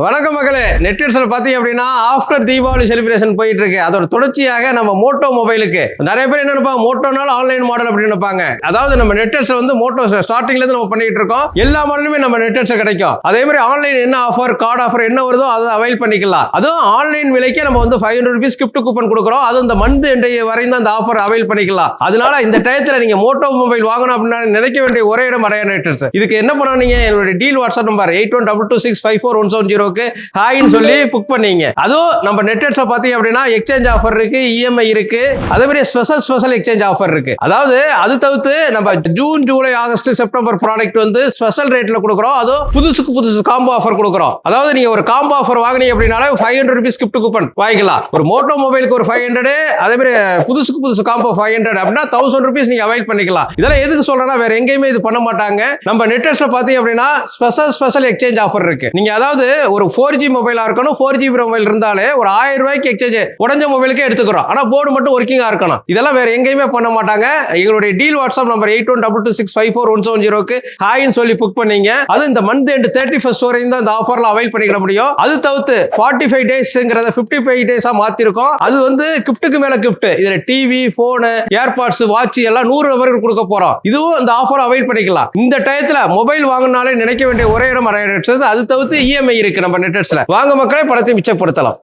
வணக்கம் மக்களே, நெட்ஃபிளிக்ஸ்ல பாத்தீங்க அப்படின்னா ஆஃப்டர் தீபாவளி செலிப்ரேஷன் போயிட்டு இருக்கு. அதோட தொடர்ச்சியாக நம்ம மோட்டோ மொபைலுக்கு நிறைய பேர் என்ன நினைப்பாங்க, மோட்டோனால ஆன்லைன் மாடல் அப்படின்னு நினைப்பாங்க. அதாவது நம்ம நெட்ஃபிளிக்ஸ்ல வந்து மோட்டோ ஸ்டார்டிங்ல இருந்து நம்ம பண்ணிட்டு இருக்கோம். எல்லா மாடலுமே நம்ம நெட்ஃபிளிக்ஸ்ல கிடைக்கும். அதே மாதிரி ஆன்லைன் என்ன ஆஃபர், கார்டு ஆஃபர் என்ன வருதோ அதை அவைல் பண்ணிக்கலாம். அதுவும் ஆன்லைன் விலைக்கே நம்ம வந்து 500 rupees gift கூப்பன் கொடுக்குறோம். அது இந்த மந்த் எண்ட் வரையும் தான் அந்த ஆஃபர் அவைல் பண்ணிக்கலாம். அதனால இந்த டயத்துல நீங்க மோட்டோ மொபைல் வாங்கணும் அப்படின்னா நினைக்க வேண்டிய ஒரே இடம் அடைய நெட்ஃபிளிக்ஸ். இதுக்கு என்ன பண்ணீங்க, என்னோட டீல் வாட்ஸ்அப் நம்பர் 8122654170 ஹாய்னு சொல்லி புக் பண்ணீங்க. அதுவும் நம்ம நெட்ஃபிளிக்ஸ்ல பாத்தீங்க அப்படின்னா எக்ஸ்சேஞ்ச் ஆஃபர் இருக்கு, இஎம்ஐ இருக்கு, அதே மாதிரி ஸ்பெஷல் எக்ஸ்சேஞ்ச் ஆஃபர் இருக்கு. அதாவது அது தவிர்த்து நம்ம June, July, August, September product வந்து ஸ்பெஷல் ரேட்ல கொடுக்குறோம். அதுவும் புதுசு காம்போ ஆஃபர் கொடுக்குறோம். அதாவது நீங்க ஒரு காம்போ ஆஃபர் வாங்கினீங்க அப்படின்னாலே 500 rupees gift கூப்பன் வாங்கிக்கலாம். ஒரு மோட்டோ மொபைலுக்கு ஒரு 500, அதே மாதிரி புதுசு காம்போ 500 அப்படின்னா 1000 rupees நீங்க அவைல் பண்ணிக்கலாம். இதெல்லாம் எதுக்கு சொல்றேன்னா வேற எங்கேயுமே இது பண்ண மாட்டாங்க. நம்ம நெட்ஃபிளிக்ஸ்ல பாத்தீங்க அப்படின்னா ஸ்பெஷல் எக்ஸ்சேஞ்ச் ஆஃபர் இருக்கு. நீங்க அதாவது ஒரு 4G மொபைலா இருக்கணும், 4GB மொபைல் இருந்தாலே ஒரு 1000 ரூபாய்க்கு எக்ஸ்சேஞ்ச் உடஞ்ச மொபைலுக்கே எடுத்துக்கிறோம். ஆனா போர்டு மட்டும் ஒர்க்கிங்கா இருக்கணும். இதெல்லாம் வேற எங்கேயுமே பண்ண மாட்டாங்க. எங்களுடைய டீல் வாட்ஸ்அப் நம்பர் 8122654170 ஹாய்னு சொல்லி புக் பண்ணீங்க. அது இந்த மந்த் எண்ட் 31st வரையும் தான் இந்த ஆஃபர்ல அவைல் பண்ணிக்க முடியும். அது தவிர்த்து 45 டேஸ்ங்கிறத 55 டேஸா மாத்திருக்கோம். அது வந்து கிஃப்ட்டுக்கு மேல கிஃப்ட். இதுல டிவி, போன், ஏர்பாட்ஸ், வாட்ச் எல்லாம் 100 வரைக்கும் கொடுக்க போறோம். இதுவும் இந்த ஆஃபர் அவைல் பண்ணிக்கலாம். இந்த டயத்துல மொபைல் வாங்கினாலே நினைக்க வேண்டிய ஒரே இடம் நெட்ஃபிளிக்ஸ். அது தவிர்த்து இஎம்ஐ இருக்கு நம்ம நெட்ஃபிளிக்ஸ்ல. வாங்க மக்களே, பணத்தை மிச்சப்படுத்தலாம்.